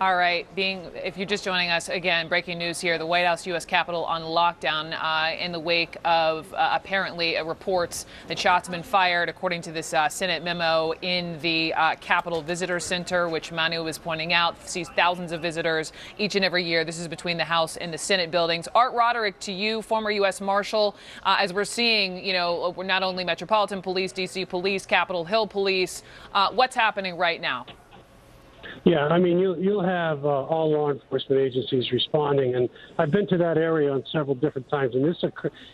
All right. If you're just joining us, again, breaking news here: the White House, U.S. Capitol on lockdown in the wake of apparently reports that shots have been fired, according to this Senate memo, in the Capitol Visitor Center, which Manu was pointing out sees thousands of visitors each and every year. This is between the House and the Senate buildings. Art Roderick, to you, former U.S. Marshal, as we're seeing, not only Metropolitan Police, D.C. Police, Capitol Hill Police, what's happening right now? Yeah, I mean, you'll have all law enforcement agencies responding, and I've been to that area on several different times. And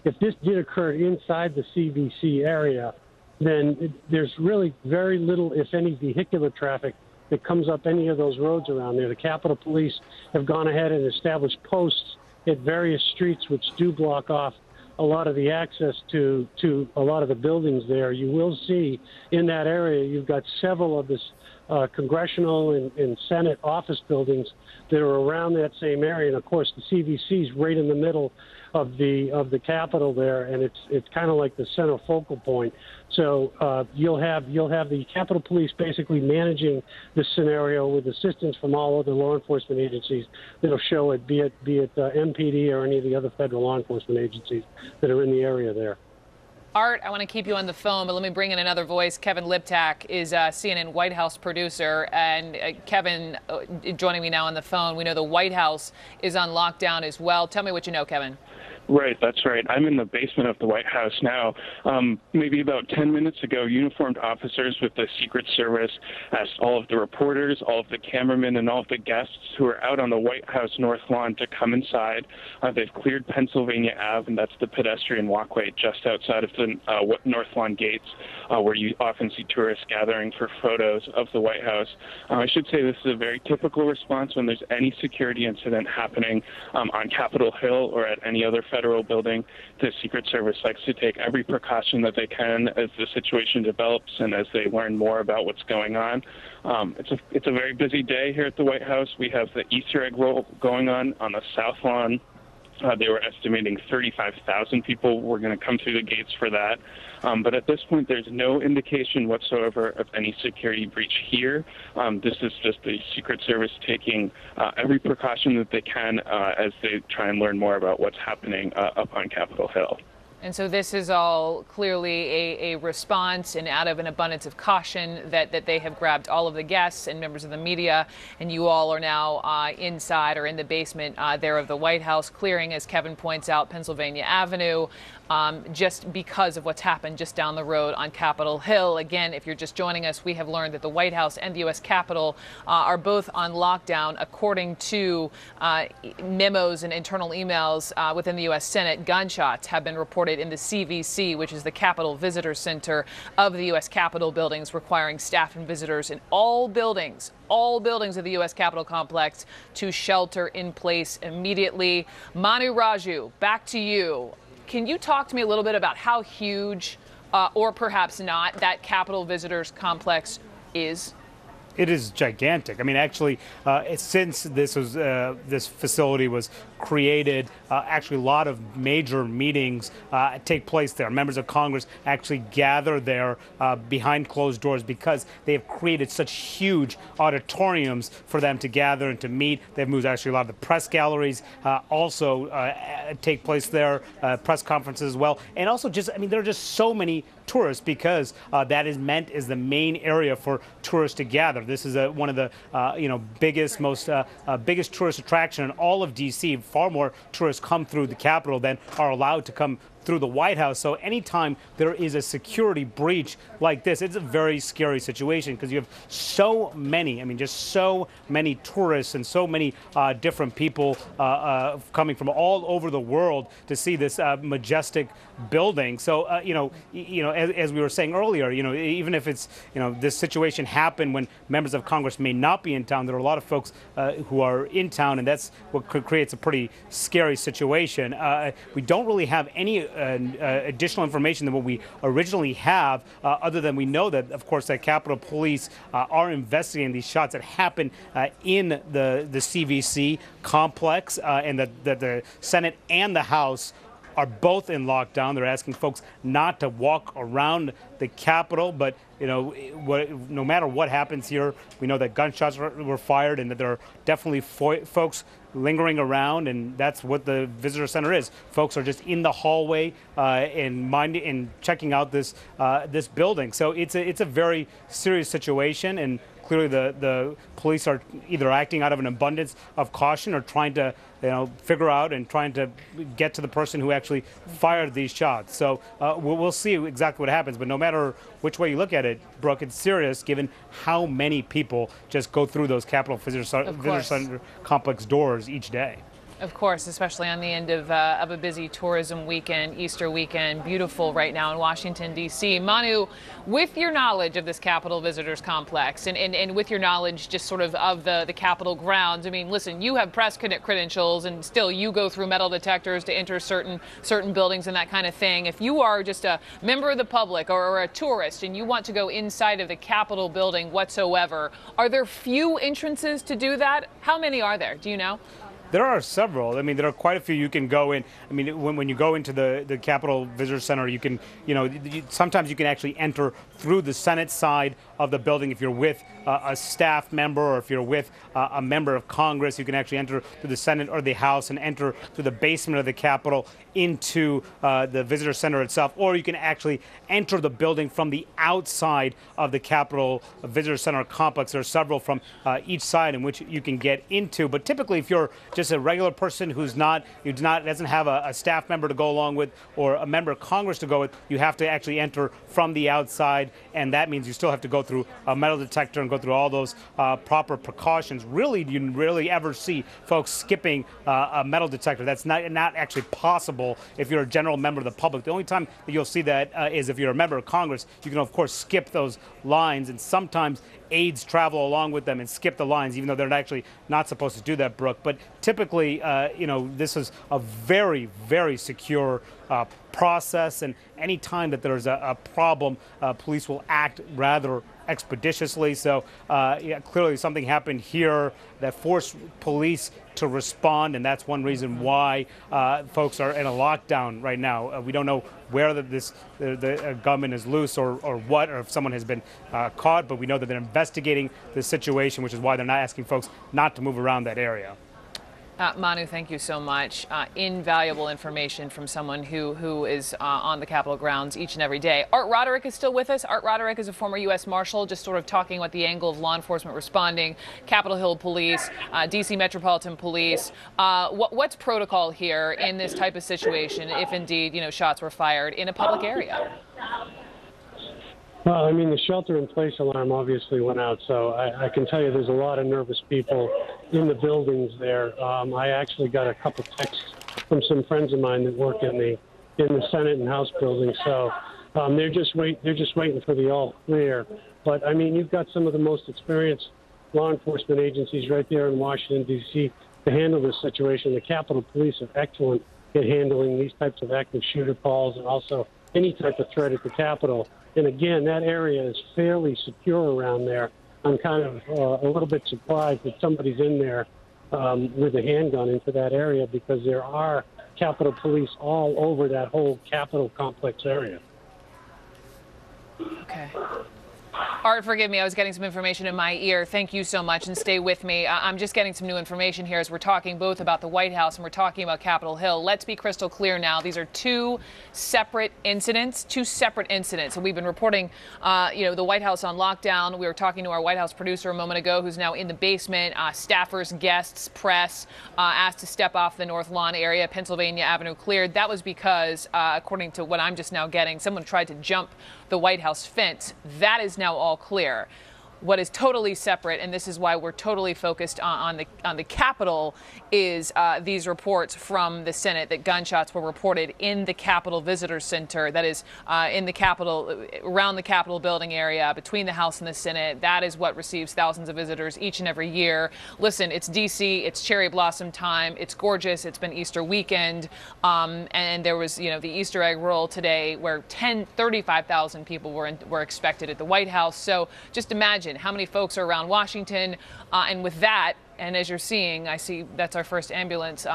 if this did occur inside the CVC area, then there's really very little, if any, vehicular traffic that comes up any of those roads around there. The Capitol Police have gone ahead and established posts at various streets which do block off a lot of the access to a lot of the buildings there. You will see in that area, you've got several of this congressional and Senate office buildings that are around that same area. And of course, the CVC is right in the middle of the Capitol there, and it's kind of like the center focal point. So you'll have the Capitol Police basically managing this scenario with assistance from all other law enforcement agencies that'll show it, be it MPD or any of the other federal law enforcement agencies that are in the area there. Art, I want to keep you on the phone, but let me bring in another voice. Kevin Liptak is a CNN White House producer. And Kevin, joining me now on the phone, we know the White House is on lockdown as well. Tell me what you know, Kevin. Right, that's right. I'm in the basement of the White House now. Maybe about 10 minutes ago, uniformed officers with the Secret Service asked all of the reporters, all of the cameramen, and all of the guests who are out on the White House North Lawn to come inside. They've cleared Pennsylvania Ave, and that's the pedestrian walkway just outside of the North Lawn gates, where you often see tourists gathering for photos of the White House. I should say this is a very typical response when there's any security incident happening on Capitol Hill or at any other federal building. The Secret Service likes to take every precaution that they can as the situation develops and as they learn more about what's going on. It's a very busy day here at the White House. We have the Easter egg roll going on the South Lawn. They were estimating 35,000 people were going to come through the gates for that. But at this point, there's no indication whatsoever of any security breach here. This is just the Secret Service taking every precaution that they can as they try and learn more about what's happening up on Capitol Hill. And so this is all clearly a response, and out of an abundance of caution that they have grabbed all of the guests and members of the media, and you all are now inside or in the basement there of the White House, clearing, as Kevin points out, Pennsylvania Avenue, just because of what's happened just down the road on Capitol Hill. Again, if you're just joining us, we have learned that the White House and the U.S. Capitol are both on lockdown, according to memos and internal emails within the U.S. Senate. Gunshots have been reported in the CVC, which is the Capitol Visitor Center of the U.S. Capitol buildings, requiring staff and visitors in all buildings of the U.S. Capitol complex to shelter in place immediately. Manu Raju, back to you. Can you talk to me a little bit about how huge, or perhaps not, that Capitol Visitors Complex is? It is gigantic. I mean, actually, since this facility was created, actually a lot of major meetings take place there. Members of Congress actually gather there behind closed doors because they have created such huge auditoriums for them to gather and to meet. They've moved actually a lot of the press galleries also take place there, press conferences as well. And also just, I mean, there are just so many tourists because that is meant as the main area for tourists to gather. This is one of the biggest tourist attraction in all of D.C. Far more tourists come through the Capitol than are allowed to come through the White House. So anytime there is a security breach like this, it's a very scary situation because you have so many, I mean, just so many tourists and so many different people coming from all over the world to see this majestic building. So, as we were saying earlier, even if it's, this situation happened when members of Congress may not be in town, there are a lot of folks who are in town, and that's what creates a pretty scary situation. We don't really have any additional information than what we originally have, other than we know that, of course, that Capitol Police are investigating these shots that happened in the CVC complex, and that the Senate and the House are both in lockdown. They're asking folks not to walk around the Capitol, but no matter what happens here, we know that gunshots were fired and that there are definitely folks lingering around, and that's what the visitor center is. Folks are just in the hallway and checking out this building. So it's a very serious situation, and clearly the police are either acting out of an abundance of caution or trying to figure out and trying to get to the person who actually fired these shots. So we'll see exactly what happens. But no matter which way you look at it, Brooke, it's serious given how many people just go through those Capitol Visitor Center complex doors each day. Of course, especially on the end of a busy tourism weekend, Easter weekend, beautiful right now in Washington, D.C. Manu, with your knowledge of this Capitol Visitors Complex and with your knowledge just sort of the Capitol grounds, I mean, listen, you have press credentials and still you go through metal detectors to enter certain buildings and that kind of thing. If you are just a member of the public or a tourist and you want to go inside of the Capitol building whatsoever, are there few entrances to do that? How many are there? Do you know? There are several. I mean, there are quite a few you can go in. I mean, when you go into the Capitol Visitor Center, you can, sometimes you can actually enter through the Senate side of the building. If you're with a staff member or if you're with a member of Congress, you can actually enter through the Senate or the House and enter through the basement of the Capitol into the Visitor Center itself. Or you can actually enter the building from the outside of the Capitol Visitor Center complex. There are several from each side in which you can get into. But typically, if you're just a regular person doesn't have a staff member to go along with or a member of Congress to go with, you have to actually enter from the outside, and that means you still have to go through a metal detector and go through all those proper precautions. Really, you rarely ever see folks skipping a metal detector. That's not actually possible if you're a general member of the public. The only time that you'll see that is if you're a member of Congress. You can, of course, skip those lines, and sometimes aides travel along with them and skip the lines, even though they're actually not supposed to do that, Brooke. But typically, this is a very, very secure process, and any time that there's a problem, police will act rather expeditiously. So clearly something happened here that forced police to respond, and that's one reason why folks are in a lockdown right now. We don't know where the gunman is loose or what, or if someone has been caught, but we know that they're investigating the situation, which is why they're not asking folks not to move around that area. Manu, thank you so much. Invaluable information from someone who is on the Capitol grounds each and every day. Art Roderick is still with us. Art Roderick is a former U.S. Marshal, just sort of talking about the angle of law enforcement responding, Capitol Hill Police, D.C. Metropolitan Police. What's protocol here in this type of situation if indeed, shots were fired in a public area? Well, I mean, the shelter-in-place alarm obviously went out, so I can tell you there's a lot of nervous people in the buildings there. I actually got a couple texts from some friends of mine that work in the Senate and House buildings, so they're just waiting for the all clear. But I mean, you've got some of the most experienced law enforcement agencies right there in Washington D.C. to handle this situation. The Capitol Police are excellent at handling these types of active shooter calls and also any type of threat at the Capitol. And again, that area is fairly secure around there. I'm kind of a little bit surprised that somebody's in there with a handgun into that area, because there are Capitol Police all over that whole Capitol complex area. Okay. Art, forgive me, I was getting some information in my ear. Thank you so much, and stay with me. I'm just getting some new information here as we're talking both about the White House and we're talking about Capitol Hill. Let's be crystal clear now. These are two separate incidents. And we've been reporting, the White House on lockdown. We were talking to our White House producer a moment ago who's now in the basement. Staffers, guests, press asked to step off the North Lawn area, Pennsylvania Avenue cleared. That was because, according to what I'm just now getting, someone tried to jump the White House fence. That is now all clear. What is totally separate, and this is why we're totally focused on the Capitol, is these reports from the Senate that gunshots were reported in the Capitol Visitor Center, that is in the Capitol, around the Capitol building area, between the House and the Senate. That is what receives thousands of visitors each and every year. Listen, it's D.C., it's cherry blossom time, it's gorgeous, it's been Easter weekend, and there was, the Easter egg roll today where 35,000 people were expected at the White House. So just imagine how many folks are around Washington, and with that, and as you're seeing, I see that's our first ambulance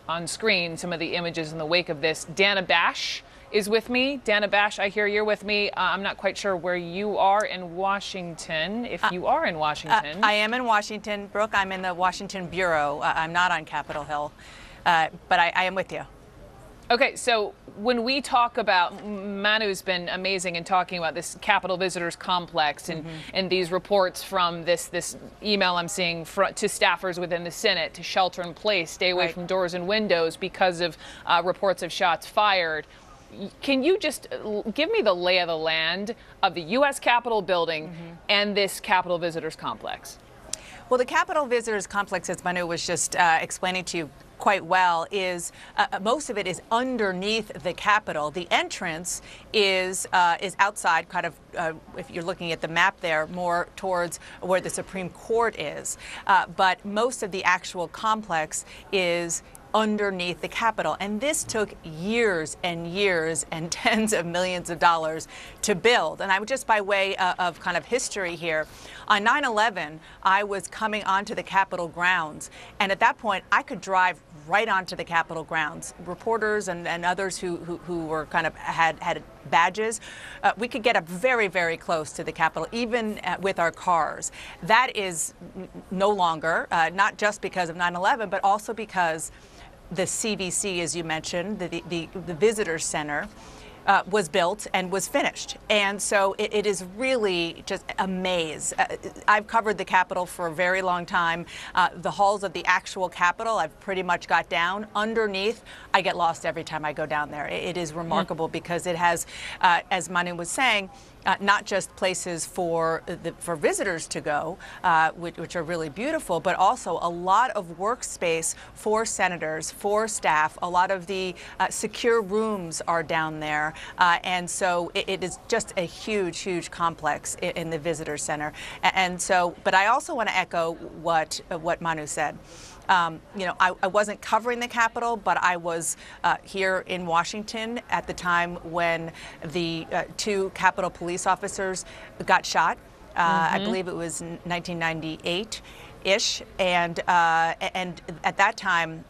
on screen some of the images in the wake of this. Dana Bash is with me. Dana Bash, I hear you're with me. I'm not quite sure where you are in Washington, if you are in Washington. I am in Washington, Brooke. I'm in the Washington Bureau. I'm not on Capitol Hill, but I am with you. Okay, so when we talk about, Manu's been amazing in talking about this Capitol Visitors Complex and these reports from this email I'm seeing to staffers within the Senate to shelter in place, stay away from doors and windows because of reports of shots fired. Can you just give me the lay of the land of the U.S. Capitol building and this Capitol Visitors Complex? Well, the Capitol Visitors Complex, as Manu was just explaining to you quite well, is most of it is underneath the Capitol. The entrance is outside, kind of, if you're looking at the map there, more towards where the Supreme Court is. But most of the actual complex is underneath the Capitol. And this took years and years and tens of millions of dollars to build. And I would just, by way of kind of history here, on 9/11, I was coming onto the Capitol grounds. And at that point, I could drive right onto the Capitol grounds. Reporters and others who were kind of had badges, we could get up very, very close to the Capitol, even with our cars. That is no longer, not just because of 9/11, but also because the CVC, as you mentioned, the Visitor Center, was built and was finished. And so it is really just a maze. I've covered the Capitol for a very long time. The halls of the actual Capitol I've pretty much got down. Underneath, I get lost every time I go down there. It is remarkable because it has, as Manu was saying, not just places for visitors to go, which are really beautiful, but also a lot of workspace for senators, for staff. A lot of the secure rooms are down there, and so it is just a huge, huge complex in the visitor center. And so, but I also want to echo what Manu said. You know, I wasn't covering the Capitol, but I was here in Washington at the time when the two Capitol police officers got shot. I believe it was 1998-ish, and at that time,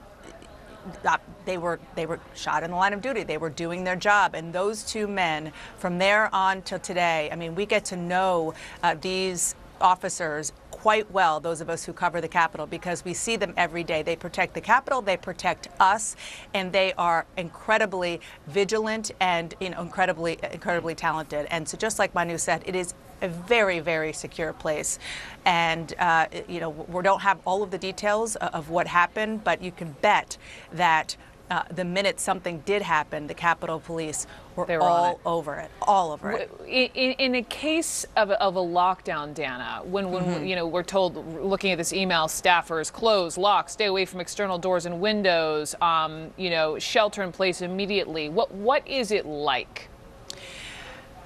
they were shot in the line of duty. They were doing their job, and those two men, from there on till today, I mean, we get to know these officers quite well, those of us who cover the Capitol, because we see them every day. They protect the Capitol, they protect us, and they are incredibly vigilant and, you know, incredibly talented. And so, just like Manu said, it is a very, very secure place. And, you know, we don't have all of the details of what happened, but you can bet that the minute something did happen, the Capitol Police were all over it, all over it. In a case of a lockdown, Dana, when you know, we're told, looking at this email, staffers close, lock, stay away from external doors and windows, you know, shelter in place immediately. What is it like?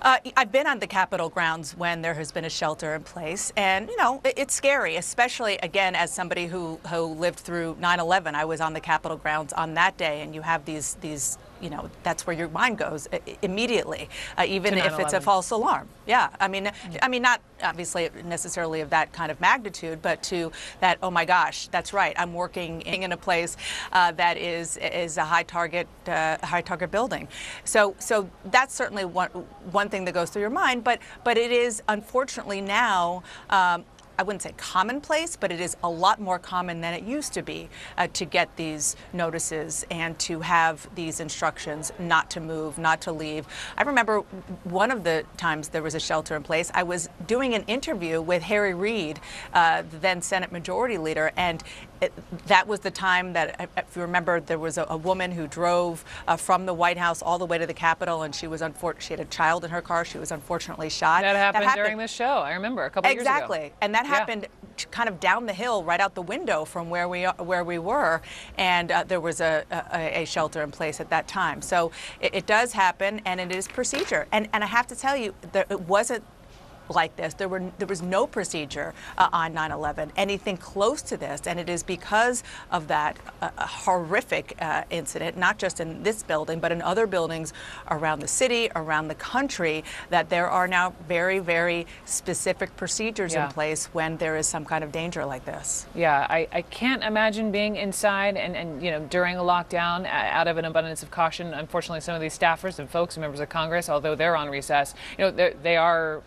I've been on the Capitol grounds when there has been a shelter in place, and, you know, it's scary, especially, again, as somebody who lived through 9/11. I was on the Capitol grounds on that day, and you have these you know, that's where your mind goes immediately, even if it's a false alarm. Yeah, I mean, not obviously necessarily of that kind of magnitude, but to that, oh my gosh, that's right, I'm working in a place that is a high target building. So that's certainly one thing that goes through your mind, but it is unfortunately now. I wouldn't say commonplace, but it is a lot more common than it used to be to get these notices and to have these instructions not to move, not to leave. I remember one of the times there was a shelter in place, I was doing an interview with Harry Reid, the then Senate Majority Leader, and that was the time that, if you remember, there was a woman who drove from the White House all the way to the Capitol, and she had a child in her car. She was unfortunately shot. That happened during this show. I remember a couple years ago. Exactly, and that happened kind of down the hill, right out the window from where we were, and there was a shelter in place at that time. So it does happen, and it is procedure. And I have to tell you, it wasn't like this. There was no procedure on 9/11, anything close to this, and it is because of that horrific incident, not just in this building, but in other buildings around the city, around the country, that there are now very, very specific procedures in place when there is some kind of danger like this. Yeah, I can't imagine being inside and during a lockdown out of an abundance of caution. Unfortunately, some of these staffers and folks and members of Congress, although they're on recess, they are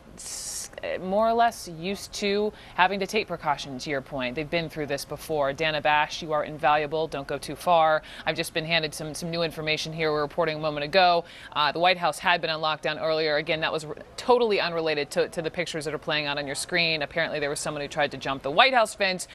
more or less used to having to take precautions, to your point. They've been through this before. Dana Bash, you are invaluable. Don't go too far. I've just been handed some new information here. We're reporting a moment ago. The White House had been on lockdown earlier. Again, that was totally unrelated to the pictures that are playing out on your screen. Apparently, there was someone who tried to jump the White House fence.